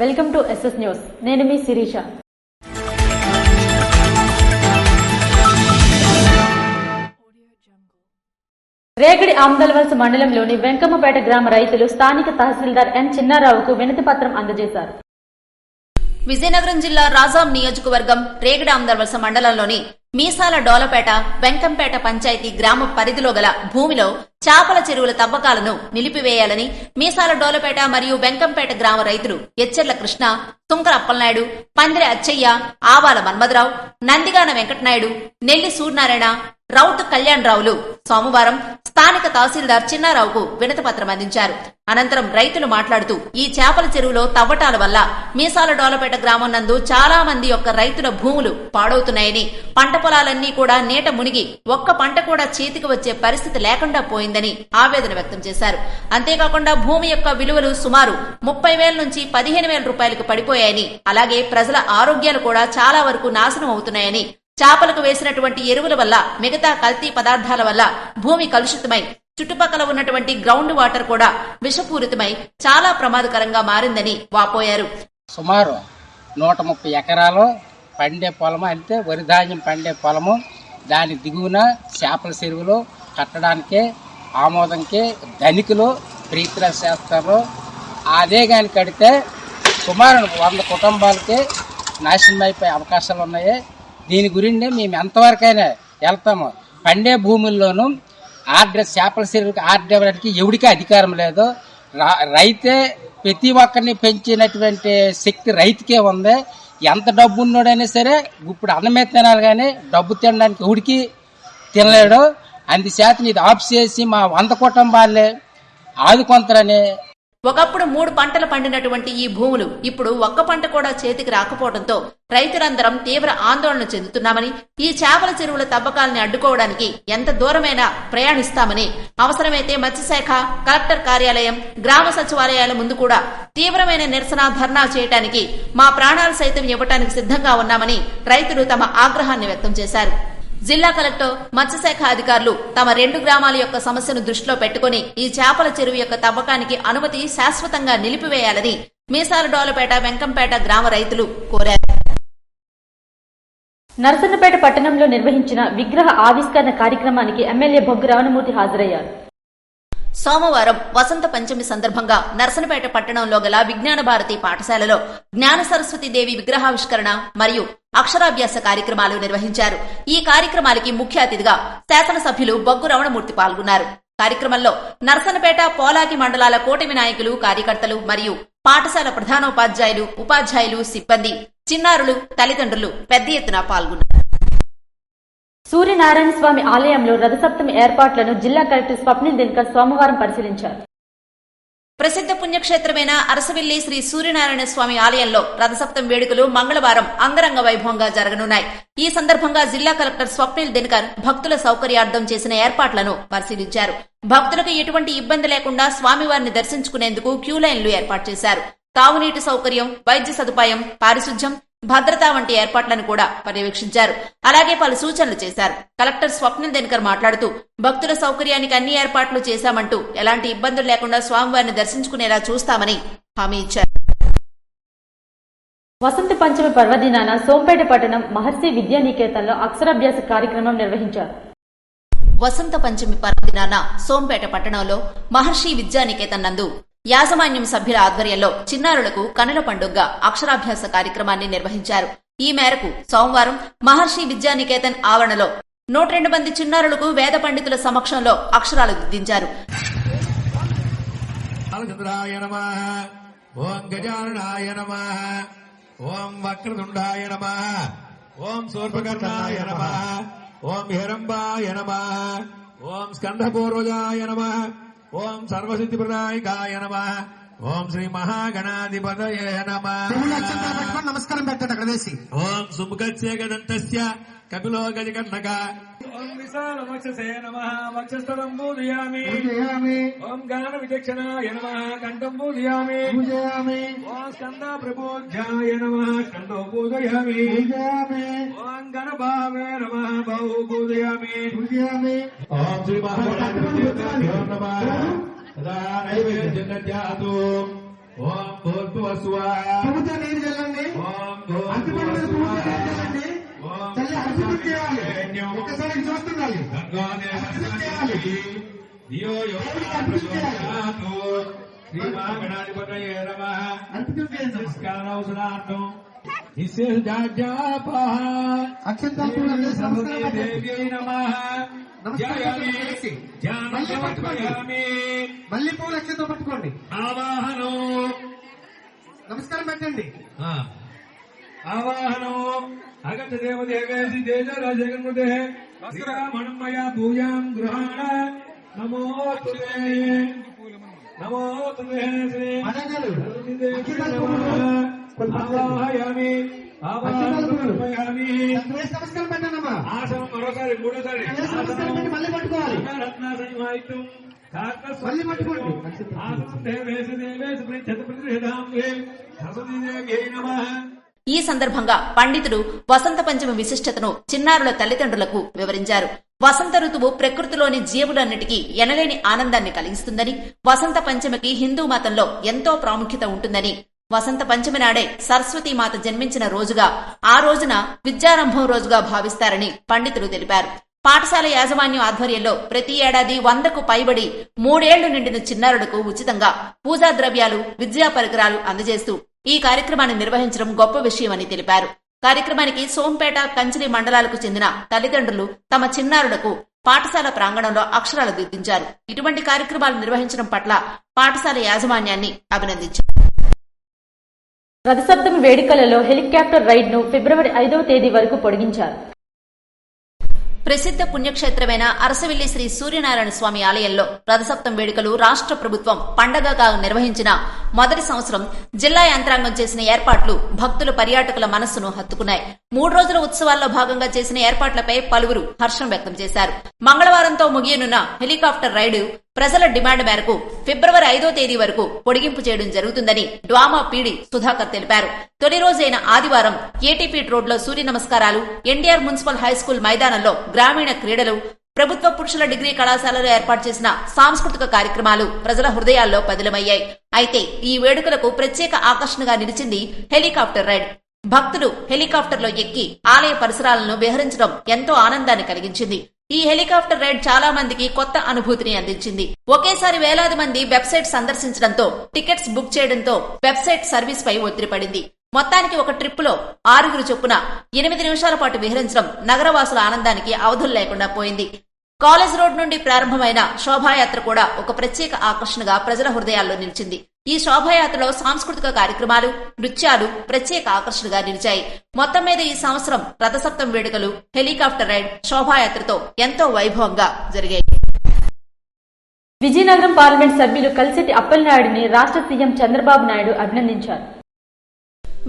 Welcome to SS news. నేను మీ శిరీష. రేగడి ఆమ్దల్వలస మండలంలోని వెంకమ్మపేట గ్రామ రైతులు స్థానిక తహసీల్దార్ ఎన్ చిన్నారావుకు వినతి పత్రం అందజేశారు. విజయనగరం జిల్లా రాజాం నియోజకవర్గం రేగడి ఆమ్దల్వలస మండలంలోని మీసాల డోలపేట వెంకంపేట పంచాయతీ గ్రామ పరిధిలో గల భూమిలో చేపల చెరువుల తవ్వకాలను నిలిపివేయాలని మీసాల డోలపేట మరియు వెంకంపేట గ్రామ రైతులు ఎచ్చెర్ల కృష్ణ, సుంకర అప్పలనాయుడు, పందిరి అచ్చయ్య, ఆవాల మన్మథరావు, నందిగాన వెంకటనాయుడు, నెల్లి సూర్యనారాయణ, రౌతు కళ్యాణరావులు సోమవారం స్థానిక తహసీల్దార్ చిన్నారావుకు వినతి పత్రం అందించారు. అనంతరం రైతులు మాట్లాడుతూ ఈ చేపల చెరువులో తవ్వటాల వల్ల మీసాల డోలపేట గ్రామం నందు చాలా మంది యొక్క రైతుల భూములు పాడవుతున్నాయని, పంట పొలాలన్నీ కూడా నీట మునిగి ఒక్క పంట కూడా చేతికి వచ్చే పరిస్థితి లేకుండా పోయిందని ఆవేదన వ్యక్తం చేశారు. అంతేకాకుండా భూమి యొక్క విలువలు సుమారు 30,000 నుంచి 15,000 రూపాయలకు పడిపోయాయని, అలాగే ప్రజల ఆరోగ్యాలు కూడా చాలా వరకు నాశనం అవుతున్నాయని, చేపలకు వేసినటువంటి ఎరువుల వల్ల మిగతా కల్తీ పదార్థాల వల్ల భూమి కలుషితమై చుట్టుపక్కల ఉన్నటువంటి గ్రౌండ్ వాటర్ కూడా విషపూరితమై చాలా ప్రమాదకరంగా మారిందని వాపోయారు. సుమారు 130 ఎకరాలు పండే పొలము, అంటే వరి ధాన్యం పండే పొలము, దాని దిగువన చేపల చెరువులు కట్టడానికి ఆమోదంకి ధనికులు ప్రీతిలా చేస్తారు. అదే కానీ కడితే సుమారు 100 కుటుంబాలకి నాశనం అయిపోయే అవకాశాలు ఉన్నాయి. దీని గురించి మేము ఎంతవరకైనా వెళ్తాము. పండే భూముల్లోనూ చేపల చెరువులకు ఆర్డర్ ఇవ్వడానికి ఎవరికీ అధికారం లేదు. రైతే ప్రతి ఒక్కరిని పెంచినటువంటి శక్తి రైతుకే ఉంది. ఎంత డబ్బు ఉన్నాడైనా సరే ఇప్పుడు అన్నమే తినాలి, కానీ డబ్బు తినడానికి ఎవడికి తినలేడు. అందుచేత ఇది ఆఫ్ చేసి మా 100 కుటుంబాలే ఆదుకొంతారని. ఒకప్పుడు 3 పంటలు పండినటువంటి ఈ భూములు ఇప్పుడు ఒక్క పంట కూడా చేతికి రాకపోవడంతో రైతులందరం తీవ్ర ఆందోళన చెందుతున్నామని, ఈ చేపల చెరువుల తవ్వకాలని అడ్డుకోవడానికి ఎంత దూరమైనా ప్రయాణిస్తామని, అవసరమైతే మత్స్యశాఖ, కలెక్టర్ కార్యాలయం, గ్రామ సచివాలయాల ముందు కూడా తీవ్రమైన నిరసన ధర్నా చేయడానికి, మా ప్రాణాలు సైతం ఇవ్వడానికి సిద్ధంగా ఉన్నామని రైతులు తమ ఆగ్రహాన్ని వ్యక్తం చేశారు. జిల్లా కలెక్టర్, మత్స్యశాఖ అధికారులు తమ 2 గ్రామాల యొక్క సమస్యను దృష్టిలో పెట్టుకుని ఈ చేపల చెరువు యొక్క తవ్వకానికి అనుమతి శాశ్వతంగా నిలిపివేయాలని మీసాల డోలపేట, వెంకంపేట గ్రామ రైతులు కోరారు. నరసన్నపేట పట్టణంలో నిర్వహించిన విగ్రహ ఆవిష్కరణ కార్యక్రమానికి ఎమ్మెల్యే బొగ్గు రమణమూర్తి హాజరయ్యారు. సోమవారం వసంత పంచమి సందర్భంగా నరసన్నపేట పట్టణంలో గల విజ్ఞాన భారతి పాఠశాలలో జ్ఞాన సరస్వతి దేవి విగ్రహావిష్కరణ మరియు అక్షరాభ్యాస కార్యక్రమాలు నిర్వహించారు. ఈ కార్యక్రమానికి ముఖ్య అతిథిగా శాసనసభ్యులు బొగ్గు రమణమూర్తి పాల్గొన్నారు. కార్యక్రమంలో నరసన్నపేట, పోలాకి మండలాల కూటమి నాయకులు, కార్యకర్తలు మరియు పాఠశాల ప్రధానోపాధ్యాయులు, ఉపాధ్యాయులు, సిబ్బంది, చిన్నారులు, తల్లిదండ్రులు పెద్ద ఎత్తున పాల్గొన్నారు. సూర్యనారాయణ స్వామి ఆలయంలో రథసప్తమి ఏర్పాట్లను జిల్లా కలెక్టర్ స్వప్నిల్ దినకర్ సోమవారం పరిశీలించారు. ప్రసిద్ధ పుణ్యక్షేత్రమైన అరసవిల్లి శ్రీ సూర్యనారాయణ స్వామి ఆలయంలో రథసప్తమి వేడుకలు మంగళవారం అంగరంగ వైభవంగా జరగనున్నాయి. ఈ సందర్భంగా జిల్లా కలెక్టర్ స్వప్నిల్ దినకర్ భక్తుల సౌకర్యార్థం చేసిన ఏర్పాట్లను పరిశీలించారు. భక్తులకు ఎటువంటి ఇబ్బంది లేకుండా స్వామివారిని దర్శించుకునేందుకు క్యూ లైన్లు ఏర్పాటు చేశారు. తాగునీటి సౌకర్యం, వైద్య సదుపాయం, పారిశుధ్యం, భద్రత వంటి ఏర్పాట్లను కూడా పర్యవేక్షించారు. అలాగే పలు సూచనలు చేశారు. కలెక్టర్ స్వప్నిల్ దినకర్ మాట్లాడుతూ భక్తుల సౌకర్యానికి అన్ని ఏర్పాట్లు చేశామంటూ ఎలాంటి ఇబ్బందులు లేకుండా స్వామివారిని దర్శించుకునేలా చూస్తామని హామీ ఇచ్చారు. వసంత పంచమి పర్వదినాన సోంపేట పట్టణం మహర్షి విద్యానికేతన్లో అక్షరాభ్యాస కార్యక్రమం నిర్వహించారు. వసంత పంచమి పర్వదినాన సోంపేట పట్టణంలో మహర్షి విద్యానికేతన్ నందు యాజమాన్యం సభ్యుల ఆధ్వర్యంలో చిన్నారులకు కనుల పండుగగా అక్షరాభ్యాస కార్యక్రమాన్ని నిర్వహించారు. ఈ మేరకు సోమవారం మహర్షి విద్యానికేతన్ ఆవరణలో 102 మంది చిన్నారులకు వేద పండితుల సమక్షంలో అక్షరాలు దిద్దించారు. ఓం గజాననాయ నమః, ఓం వక్రతుండాయ నమః, ఓం శూర్పకర్ణాయ నమః, ఓం హిరంబాయ నమః, ఓం స్కంధపూర్వజాయ నమః, ఓం సర్వసిద్ధిప్రదాయకాయ నమః, ఓం శ్రీ మహాగణాధిపతయే నమః. నమస్కారం పెట్టండి అక్కడ వేసి. ఓం సుముఖస్య కపిలో గజకర్ణక. ఓం విశాల వక్షసే నమః, వక్షస్థలం పూజయామి. ఓం గాన విచక్షణాయ నమః, కంఠం పూజయామి. ఓం స్కంద ప్రబోధ్యాయ నమః, కంఠో పూజయామి. ఓం గణభావే నమః, బహు పూజయామి. ఓం శ్రీ మహాగణాధిపతయే నమః. సదా నైవేద్యం దద్యాతు. ఓం భూర్భువస్సువ పువ్వుతో నీరు చల్లండి. ఓం అరటిపండు మీద భూర్భువస్సువ పువ్వుతో నీరు చల్లండి. ఓం చల్లి అభివృద్ధి చేయాలి. ఒక్కసారి చూస్తుండాలి. గంగాదేవి దియో యో ప్రచోదయాతు శ్రీమహాగణాధిపతయే నమః అర్పితం చేయండి. నిష్కారణౌషధార్థం నిశ్చేషాజ్ఞాపః అక్షంతాలు పూలు వేసి నమస్కారం పెట్టండి. దేవ్యై నమః ధ్యాయామి ధ్యానం సమర్పయామి మళ్ళీ పూలు అక్షంతో పట్టుకోండి. ఆవాహనం నమస్కారం పెట్టండి. ఆవాహనం అగత దేవదేవేసి తేజరాజగన్మతే శ్రీరామణమయ పూజాం గృహాణ నమోస్తుతే నమోస్తుతే శ్రీ మదనగారు ఆవాహయామి ఆవాహయామి వేసి నమస్కారం పెట్టండి అమ్మా. ఆసనం మరోసారి మూడోసారి వేసి నమస్కారం పెట్టి మళ్ళీ పట్టుకోవాలి. రత్న సంయుక్తం మళ్ళీ పట్టుకోండి. ఆసనం దేవేసి దేవేసి ప్రతిహృదాం సరస్వతీ దేవ్యై నమః. ఈ సందర్భంగా పండితుడు వసంత పంచమి విశిష్టతను చిన్నారుల తల్లిదండ్రులకు వివరించారు. వసంత ఋతువు ప్రకృతిలోని జీవులన్నిటికీ ఎనలేని ఆనందాన్ని కలిగిస్తుందని, వసంత పంచమికి హిందూ మతంలో ఎంతో ప్రాముఖ్యత ఉంటుందని, వసంత పంచమి నాడే సరస్వతీమాత జన్మించిన రోజుగా, ఆ రోజున విద్యారంభం రోజుగా భావిస్తారని పండితులు తెలిపారు. పాఠశాల యాజమాన్యం ఆధ్వర్యంలో ప్రతి ఏడాది 100కు పైబడి 3 ఏళ్లు నిండిన చిన్నారులకు ఉచితంగా పూజా ద్రవ్యాలు, విద్యా పరికరాలు అందజేస్తూ ఈ కార్యక్రమాన్ని నిర్వహించడం గొప్ప విషయమని తెలిపారు. కార్యక్రమానికి సోంపేట, కంచిలి మండలాలకు చెందిన తల్లిదండ్రులు తమ చిన్నారులకు పాఠశాల ప్రాంగణంలో అక్షరాలు దిద్దించారు. ఇటువంటి కార్యక్రమాలు నిర్వహించడం పట్ల పాఠశాల యాజమాన్యాన్ని అభినందించారు. రథసప్తమి వేడుకలలో హెలికాప్టర్ రైడ్ ను ఫిబ్రవరి 5వ తేదీ వరకు పొడిగించారు. ప్రసిద్ధ పుణ్యక్షేత్రమైన అరసవిల్లి శ్రీ సూర్యనారాయణ స్వామి ఆలయంలో రథసప్తం వేడుకలు రాష్ట్ర ప్రభుత్వం పండగగా నిర్వహించిన మొదటి సంవత్సరం జిల్లా యంత్రాంగం చేసిన ఏర్పాట్లు భక్తుల, పర్యాటకుల మనస్సును హత్తుకున్నాయి. 3 రోజుల ఉత్సవాల్లో భాగంగా చేసిన ఏర్పాట్లపై పలువురు హర్షం వ్యక్తం చేశారు. మంగళవారంతో ముగియనున్న హెలికాప్టర్ రైడు ప్రజల డిమాండ్ మేరకు ఫిబ్రవరి 5వ తేదీ వరకు పొడిగింపు చేయడం జరుగుతుందని డ్వామా పీడి సుధాకర్ తెలిపారు. తొలి రోజైన ఆదివారం ఏటీపీట్ రోడ్లో సూర్య నమస్కారాలు, ఎన్టీఆర్ మున్సిపల్ హైస్కూల్ మైదానంలో గ్రామీణ క్రీడలు, ప్రభుత్వ పురుషుల డిగ్రీ కళాశాలలో ఏర్పాటు చేసిన సాంస్కృతిక కార్యక్రమాలు ప్రజల హృదయాల్లో పదిలమయ్యాయి. అయితే ఈ వేడుకలకు ప్రత్యేక ఆకర్షణగా నిలిచింది హెలికాప్టర్ రైడ్. భక్తులు హెలికాప్టర్లో ఎక్కి ఆలయ పరిసరాలను విహరించడం ఎంతో ఆనందాన్ని కలిగించింది. ఈ హెలికాప్టర్ రైడ్ చాలా మందికి కొత్త అనుభూతిని అందించింది. ఒకేసారి వేలాది మంది వెబ్సైట్ సందర్శించడంతో, టికెట్స్ బుక్ చేయడంతో వెబ్సైట్ సర్వీస్ పై ఒత్తిడి పడింది. మొత్తానికి ఒక ట్రిప్పులో 6 చొప్పున 8 నిమిషాల పాటు విహరించడం నగరవాసుల ఆనందానికి అవధులు లేకుండా పోయింది. కాలేజ్ రోడ్ నుండి ప్రారంభమైన శోభాయాత్ర కూడా ఒక ప్రత్యేక ఆకర్షణగా ప్రజల హృదయాల్లో నిలిచింది. ఈ శోభాయాత్రలో సాంస్కృతిక కార్యక్రమాలు, నృత్యాలు ప్రత్యేక ఆకర్షణగా నిలిచాయి. మొత్తం మీద ఈ సంవత్సరం రథసప్తం వేడుకలు, హెలికాప్టర్ రైడ్, శోభాయాత్రతో ఎంతో వైభవంగా జరిగాయి. విజయనగరం పార్లమెంట్ సభ్యులు కలిసిటి అప్పలనాయుడిని రాష్ట్ర సీఎం చంద్రబాబు నాయుడు అభినందించారు.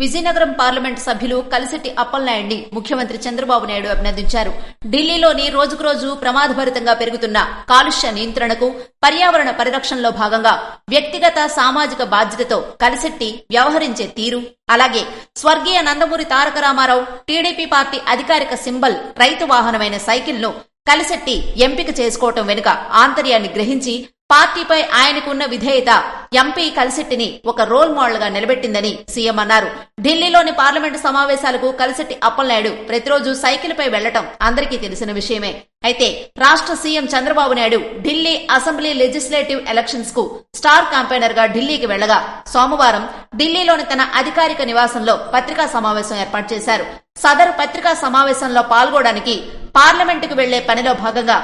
విజయనగరం పార్లమెంట్ సభ్యులు కలిసిటి అప్పలనాయుడిని ముఖ్యమంత్రి చంద్రబాబు నాయుడు అభినందించారు. ఢిల్లీలోని రోజుకురోజు ప్రమాదభరితంగా పెరుగుతున్న కాలుష్య నియంత్రణకు, పర్యావరణ పరిరక్షణలో భాగంగా వ్యక్తిగత, సామాజిక బాధ్యతతో కలిసిట్టి వ్యవహరించే తీరు, అలాగే స్వర్గీయ నందమూరి తారక రామారావు టీడీపీ పార్టీ అధికారిక సింబల్ రైతు వాహనమైన సైకిల్ ను కలిసిట్టి ఎంపిక చేసుకోవటం వెనుక ఆంతర్యాన్ని గ్రహించి పార్టీపై ఆయనకున్న విధేయత ఎంపీ కలిసిట్టిని ఒక రోల్ మోడల్ గా నిలబెట్టిందని సీఎం అన్నారు. ఢిల్లీలోని పార్లమెంటు సమావేశాలకు కలిసిట్టి అప్పలనాయుడు ప్రతిరోజు సైకిల్ పై వెళ్లటం అందరికీ తెలిసిన విషయమే. అయితే రాష్ట్ర CM Chandrababu Naidu Delhi assembly legislative elections కు స్టార్ క్యాంపెయినర్ గా ఢిల్లీకి వెళ్లగా సోమవారం ఢిల్లీలోని తన అధికారిక నివాసంలో పత్రికా సమావేశం ఏర్పాటు చేశారు. సదరు పత్రికా సమావేశంలో పాల్గొనడానికి పార్లమెంటుకు వెళ్లే పనిలో భాగంగా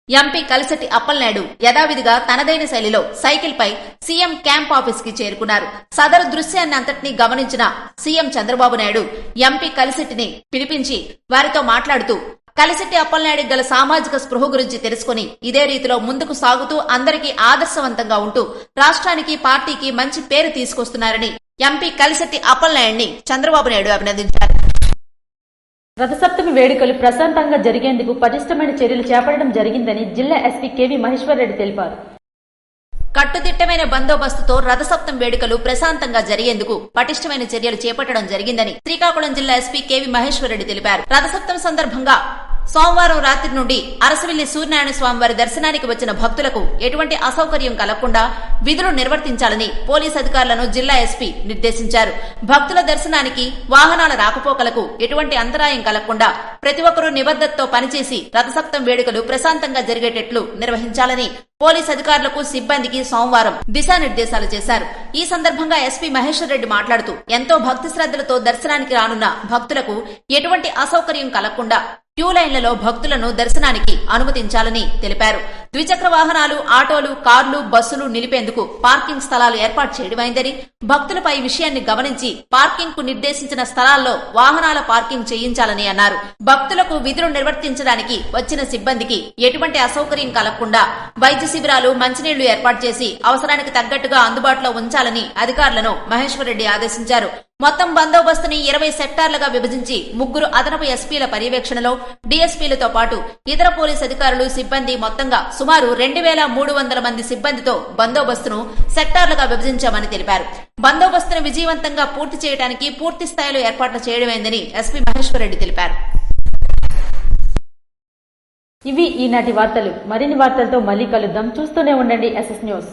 ఎంపీ కలిసిటి అప్పలనాయుడు యథావిధిగా తనదైన శైలిలో సైకిల్ పై సీఎం క్యాంప్ ఆఫీస్ కి చేరుకున్నారు. సదరు దృశ్యాన్ని అంతటినీ గమనించిన సీఎం చంద్రబాబు నాయుడు ఎంపీ కలిసిటిని పిలిపించి వారితో మాట్లాడుతూ కలిసిటి అప్పలనాయుడికి గల సామాజిక స్పృహ గురించి తెలుసుకుని ఇదే రీతిలో ముందుకు సాగుతూ అందరికీ ఆదర్శవంతంగా ఉంటూ రాష్ట్రానికి, పార్టీకి మంచి పేరు తీసుకొస్తున్నారని ఎంపీ కలిసిటి అప్పలనాయుడిని చంద్రబాబు నాయుడు అభినందించారు. రథసప్తమి వేడుకలు ప్రశాంతంగా జరిగేందుకు పటిష్టమైన చర్యలు చేపట్టడం జరిగిందని జిల్లా ఎస్పీ కేవీ మహేశ్వర్ రెడ్డి తెలిపారు. కట్టుదిట్టమైన బందోబస్తుతో రథసప్తం వేడుకలు ప్రశాంతంగా జరిగేందుకు పటిష్టమైన చర్యలు చేపట్టడం జరిగిందని శ్రీకాకుళం జిల్లా ఎస్పీ కేవీ మహేశ్వర్ రెడ్డి తెలిపారు. రథసప్తం సందర్భంగా సోమవారం రాత్రి నుండి అరసవిల్లి సూర్యనారాయణ స్వామి వారి దర్శనానికి వచ్చిన భక్తులకు ఎటువంటి అసౌకర్యం కలగకుండా విధులు నిర్వర్తించాలని పోలీసు అధికారులను జిల్లా ఎస్పీ నిర్దేశించారు. భక్తుల దర్శనానికి వాహనాల రాకపోకలకు ఎటువంటి అంతరాయం కలగకుండా ప్రతి ఒక్కరూ నిబద్ధతతో పనిచేసి రథసప్తం వేడుకలు ప్రశాంతంగా జరిగేటట్లు నిర్వహించాలని పోలీసు అధికారులకు సిబ్బందికి సోమవారం దిశానిర్దేశాలు చేశారు. ఈ సందర్భంగా ఎస్పీ మహేశ్వర్ రెడ్డి మాట్లాడుతూ ఎంతో భక్తి శ్రద్ధలతో దర్శనానికి రానున్న భక్తులకు ఎటువంటి అసౌకర్యం కలగకుండా క్యూ లైన్లలో భక్తులను దర్శనానికి అనుమతించాలని తెలిపారు. ద్విచక్ర వాహనాలు, ఆటోలు, కార్లు, బస్సులు నిలిపేందుకు పార్కింగ్ స్థలాలు ఏర్పాటు చేయడమైందని, భక్తులపై విషయాన్ని గమనించి పార్కింగ్ కు నిర్దేశించిన స్థలాల్లో వాహనాల పార్కింగ్ చేయించాలని అన్నారు. భక్తులకు విధులు నిర్వర్తించడానికి వచ్చిన సిబ్బందికి ఎటువంటి అసౌకర్యం కలగకుండా వైద్య శిబిరాలు, మంచినీళ్లు ఏర్పాటు చేసి అవసరానికి తగ్గట్టుగా అందుబాటులో ఉంచాలని అధికారులను మహేశ్వర్ రెడ్డి ఆదేశించారు. మొత్తం బందోబస్తుని 20 సెక్టార్లుగా విభజించి 3 అదనపు ఎస్పీల పర్యవేక్షణలో డీఎస్పీలతో పాటు ఇతర పోలీసు అధికారులు, సిబ్బంది మొత్తంగా సుమారు 2300 మంది సిబ్బందితో బందోబస్తును సెక్టార్లుగా విభజించామని తెలిపారు. బందోబస్తును విజయవంతంగా పూర్తి చేయడానికి పూర్తి స్థాయిలో ఏర్పాట్లు చేయడమైందని ఎస్పీ మహేశ్వర్ రెడ్డి తెలిపారు. ఇవి ఈనాటి వార్తలు. మరిన్ని వార్తలతో మళ్ళీ కలుద్దాం. చూస్తూనే ఉండండి ఎస్ఎస్ న్యూస్.